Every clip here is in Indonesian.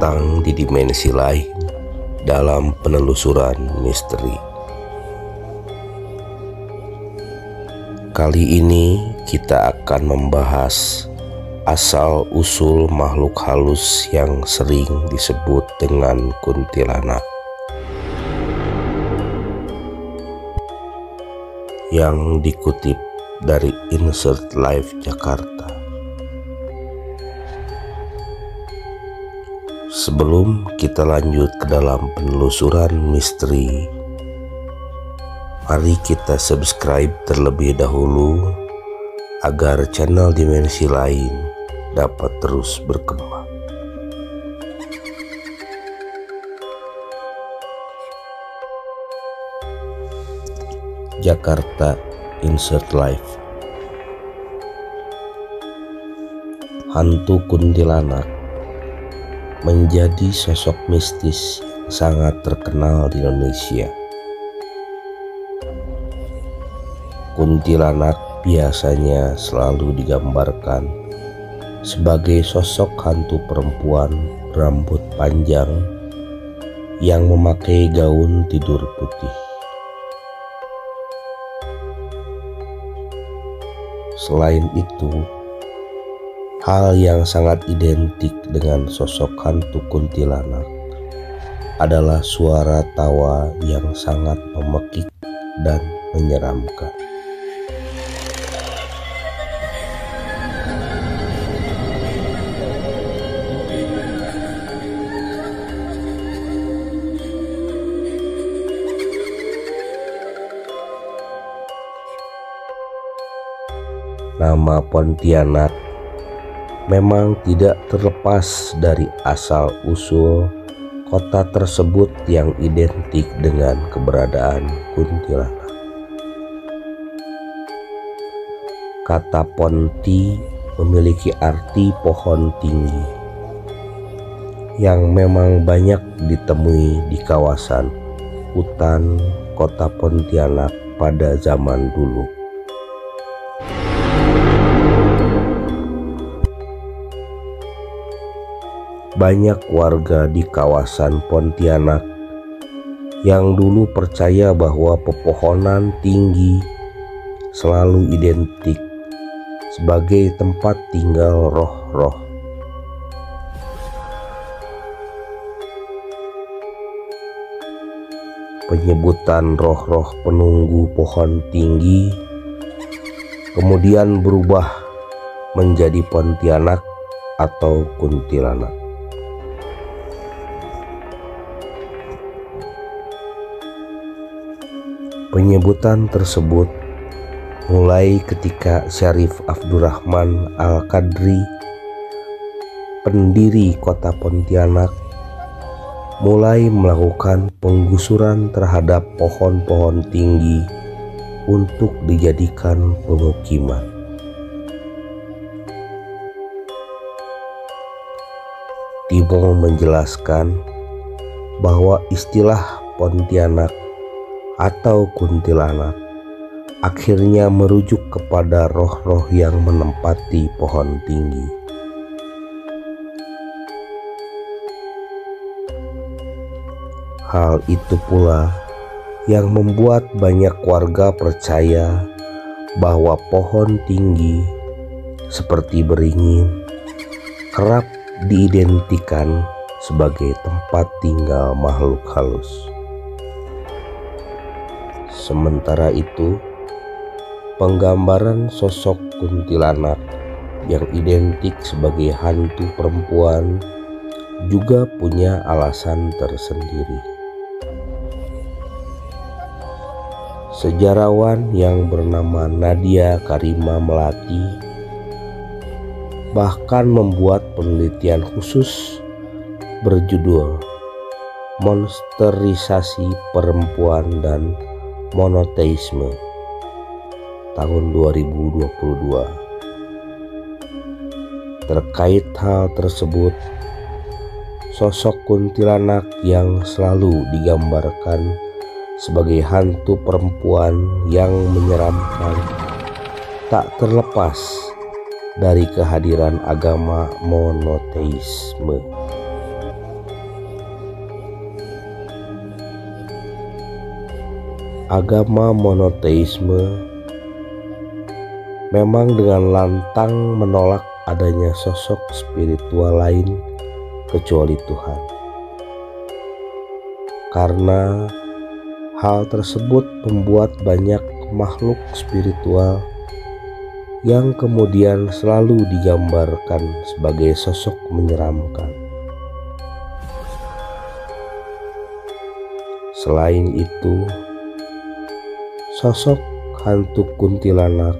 datang di dimensi lain dalam penelusuran misteri. Kali ini kita akan membahas asal-usul makhluk halus yang sering disebut dengan kuntilanak, yang dikutip dari Insert Live Jakarta. Sebelum kita lanjut ke dalam penelusuran misteri, mari kita subscribe terlebih dahulu agar channel dimensi lain dapat terus berkembang. Jakarta, Insert Live. Hantu kuntilanak menjadi sosok mistis yang sangat terkenal di Indonesia. Kuntilanak biasanya selalu digambarkan sebagai sosok hantu perempuan rambut panjang yang memakai gaun tidur putih. Selain itu, hal yang sangat identik dengan sosok hantu kuntilanak adalah suara tawa yang sangat memekik dan menyeramkan. Nama Pontianak memang tidak terlepas dari asal-usul kota tersebut yang identik dengan keberadaan kuntilanak. Kata Ponti memiliki arti pohon tinggi yang memang banyak ditemui di kawasan hutan kota Pontianak pada zaman dulu. Banyak warga di kawasan Pontianak yang dulu percaya bahwa pepohonan tinggi selalu identik sebagai tempat tinggal roh-roh. Penyebutan roh-roh penunggu pohon tinggi kemudian berubah menjadi Pontianak atau kuntilanak. Penyebutan tersebut mulai ketika Syarif Abdurrahman Al-Qadri, pendiri kota Pontianak, mulai melakukan penggusuran terhadap pohon-pohon tinggi untuk dijadikan pemukiman. Timo menjelaskan bahwa istilah Pontianak atau kuntilanak akhirnya merujuk kepada roh-roh yang menempati pohon tinggi. Hal itu pula yang membuat banyak warga percaya bahwa pohon tinggi seperti beringin kerap diidentikan sebagai tempat tinggal makhluk halus. Sementara itu, penggambaran sosok kuntilanak yang identik sebagai hantu perempuan juga punya alasan tersendiri. Sejarawan yang bernama Nadia Karima Melati bahkan membuat penelitian khusus berjudul Monsterisasi Perempuan dan Monoteisme tahun 2022. Terkait hal tersebut, sosok kuntilanak yang selalu digambarkan sebagai hantu perempuan yang menyeramkan tak terlepas dari kehadiran agama monoteisme. agama monoteisme memang dengan lantang menolak adanya sosok spiritual lain kecuali Tuhan. Karena hal tersebut membuat banyak makhluk spiritual yang kemudian selalu digambarkan sebagai sosok menyeramkan. Selain itu, sosok hantu kuntilanak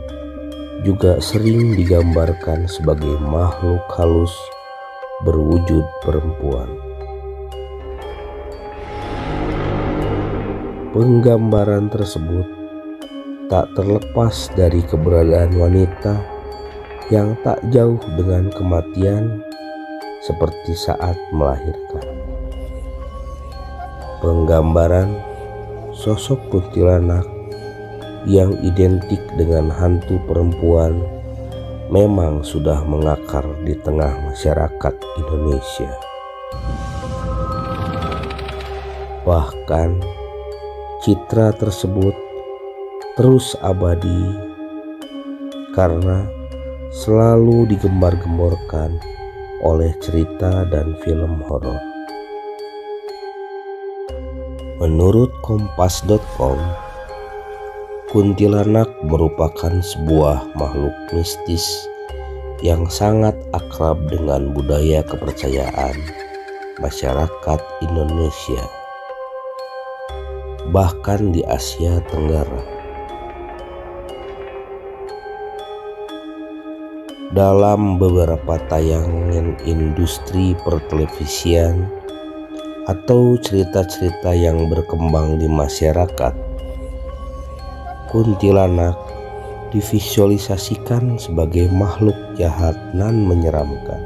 juga sering digambarkan sebagai makhluk halus berwujud perempuan. Penggambaran tersebut tak terlepas dari keberadaan wanita yang tak jauh dengan kematian seperti saat melahirkan. Penggambaran sosok kuntilanak yang identik dengan hantu perempuan memang sudah mengakar di tengah masyarakat Indonesia. Bahkan citra tersebut terus abadi karena selalu digembar-gemborkan oleh cerita dan film horor. Menurut kompas.com, kuntilanak merupakan sebuah makhluk mistis yang sangat akrab dengan budaya kepercayaan masyarakat Indonesia, bahkan di Asia Tenggara. Dalam beberapa tayangan industri pertelevisian atau cerita-cerita yang berkembang di masyarakat, kuntilanak divisualisasikan sebagai makhluk jahat nan menyeramkan.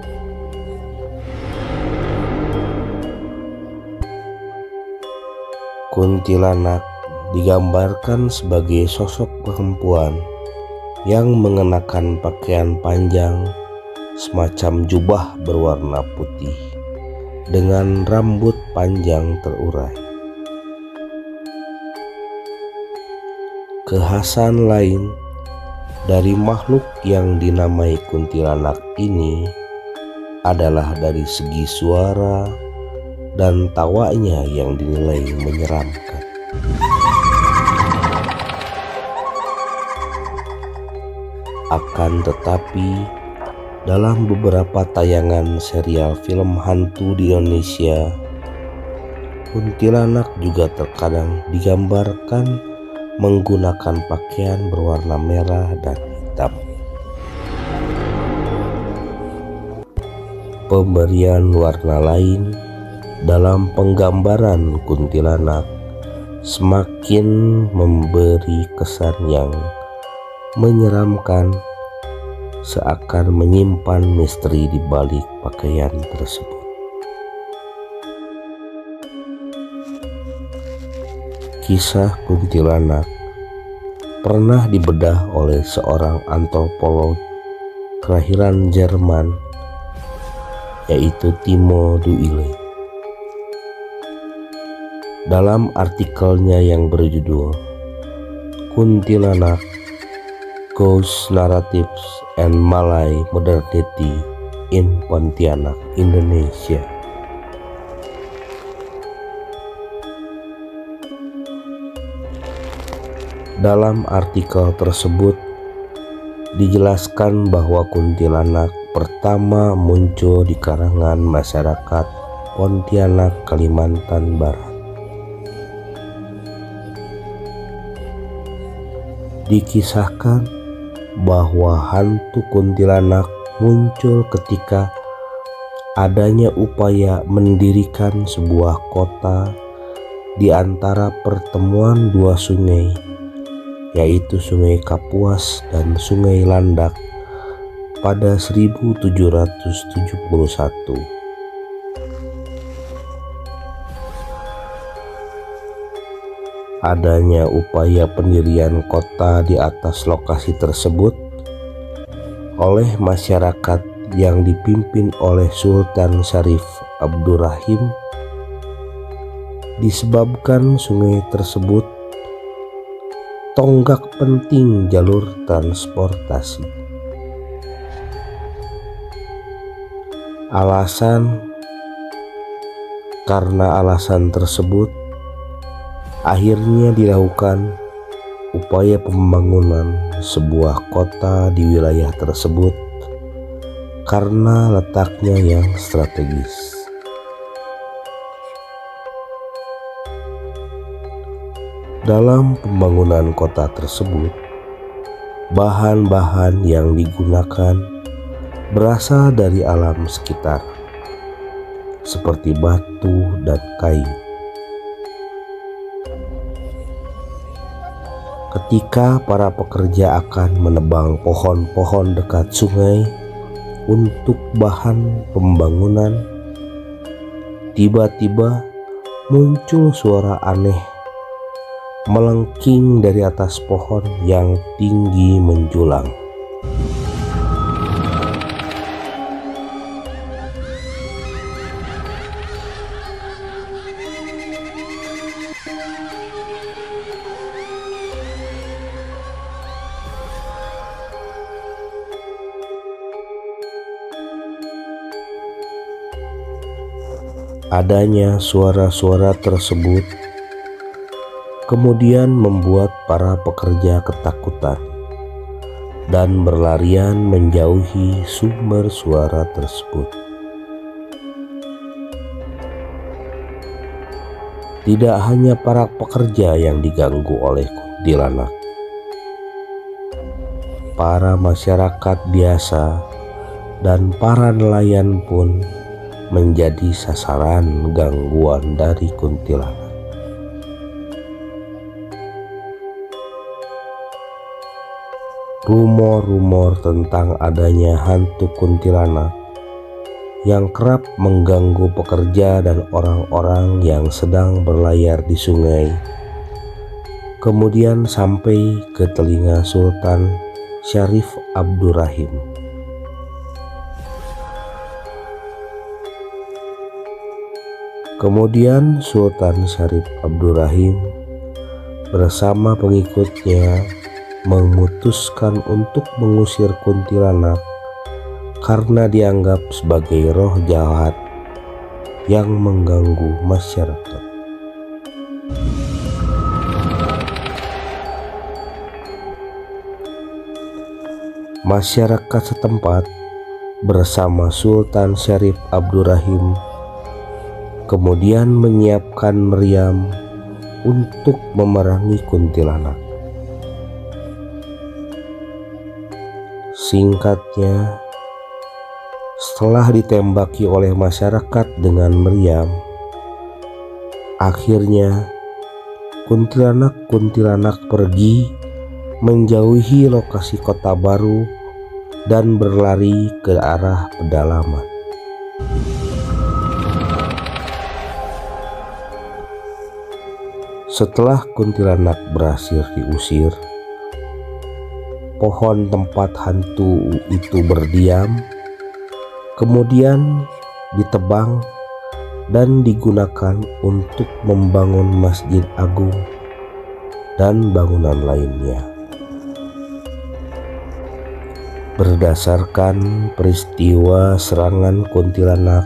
Kuntilanak digambarkan sebagai sosok perempuan yang mengenakan pakaian panjang semacam jubah berwarna putih dengan rambut panjang terurai. Kekhasan lain dari makhluk yang dinamai kuntilanak ini adalah dari segi suara dan tawanya yang dinilai menyeramkan. Akan tetapi, dalam beberapa tayangan serial film hantu di Indonesia, kuntilanak juga terkadang digambarkan menggunakan pakaian berwarna merah dan hitam. Pemberian warna lain dalam penggambaran kuntilanak semakin memberi kesan yang menyeramkan, seakan menyimpan misteri di balik pakaian tersebut. Kisah kuntilanak pernah dibedah oleh seorang antropolog kelahiran Jerman, yaitu Timo Duile. Dalam artikelnya yang berjudul Kuntilanak, Ghost Narratives and Malay Modernity in Pontianak, Indonesia, dalam artikel tersebut dijelaskan bahwa kuntilanak pertama muncul di kalangan masyarakat Pontianak, Kalimantan Barat. Dikisahkan bahwa hantu kuntilanak muncul ketika adanya upaya mendirikan sebuah kota di antara pertemuan dua sungai, yaitu Sungai Kapuas dan Sungai Landak pada 1771. Adanya upaya pendirian kota di atas lokasi tersebut oleh masyarakat yang dipimpin oleh Sultan Syarif Abdurrahim disebabkan sungai tersebut tonggak penting jalur transportasi. Karena alasan tersebut, akhirnya dilakukan upaya pembangunan sebuah kota di wilayah tersebut karena letaknya yang strategis. Dalam pembangunan kota tersebut, bahan-bahan yang digunakan berasal dari alam sekitar, seperti batu dan kayu. Ketika para pekerja akan menebang pohon-pohon dekat sungai untuk bahan pembangunan, tiba-tiba muncul suara aneh melengking dari atas pohon yang tinggi menjulang. Adanya suara-suara tersebut kemudian membuat para pekerja ketakutan dan berlarian menjauhi sumber suara tersebut. Tidak hanya para pekerja yang diganggu oleh kuntilanak, para masyarakat biasa dan para nelayan pun menjadi sasaran gangguan dari kuntilanak. Rumor-rumor tentang adanya hantu kuntilanak yang kerap mengganggu pekerja dan orang-orang yang sedang berlayar di sungai kemudian sampai ke telinga Sultan Syarif Abdurrahim. Kemudian Sultan Syarif Abdurrahim bersama pengikutnya memutuskan untuk mengusir kuntilanak karena dianggap sebagai roh jahat yang mengganggu masyarakat. Masyarakat setempat bersama Sultan Syarif Abdurrahim kemudian menyiapkan meriam untuk memerangi kuntilanak. Singkatnya, setelah ditembaki oleh masyarakat dengan meriam, akhirnya kuntilanak-kuntilanak pergi menjauhi lokasi kota baru dan berlari ke arah pedalaman. Setelah kuntilanak berhasil diusir, pohon tempat hantu itu berdiam, kemudian ditebang dan digunakan untuk membangun Masjid Agung dan bangunan lainnya. Berdasarkan peristiwa serangan kuntilanak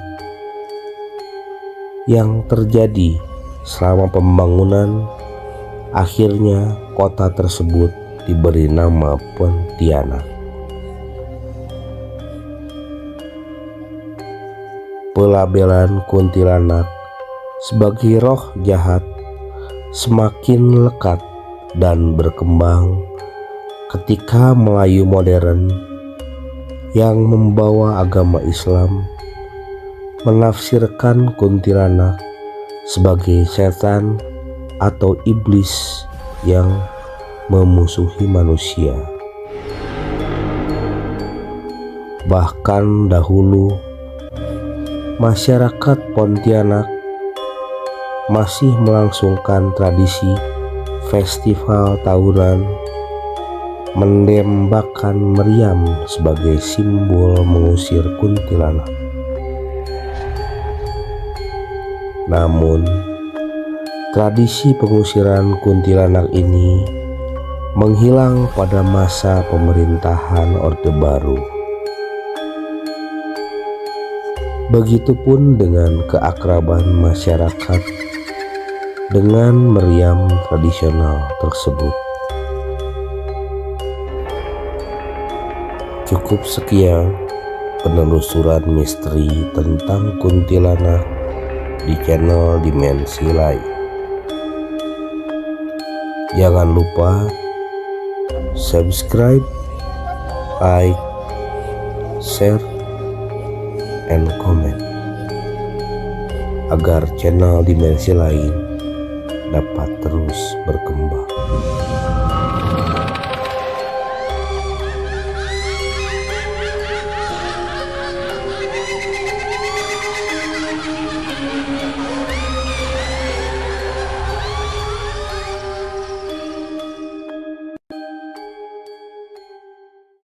yang terjadi selama pembangunan, akhirnya kota tersebut diberi nama Pontianak. Pelabelan kuntilanak sebagai roh jahat semakin lekat dan berkembang ketika Melayu modern yang membawa agama Islam menafsirkan kuntilanak sebagai setan atau iblis yang memusuhi manusia. Bahkan dahulu masyarakat Pontianak masih melangsungkan tradisi festival tahunan menembakkan meriam sebagai simbol mengusir kuntilanak. Namun, tradisi pengusiran kuntilanak ini menghilang pada masa pemerintahan Orde Baru. Begitupun dengan keakraban masyarakat dengan meriam tradisional tersebut. Cukup sekian penelusuran misteri tentang kuntilanak di channel Dimensi Lain. Jangan lupa subscribe, like, share, and comment agar channel Dimensi Lain dapat terus berkembang.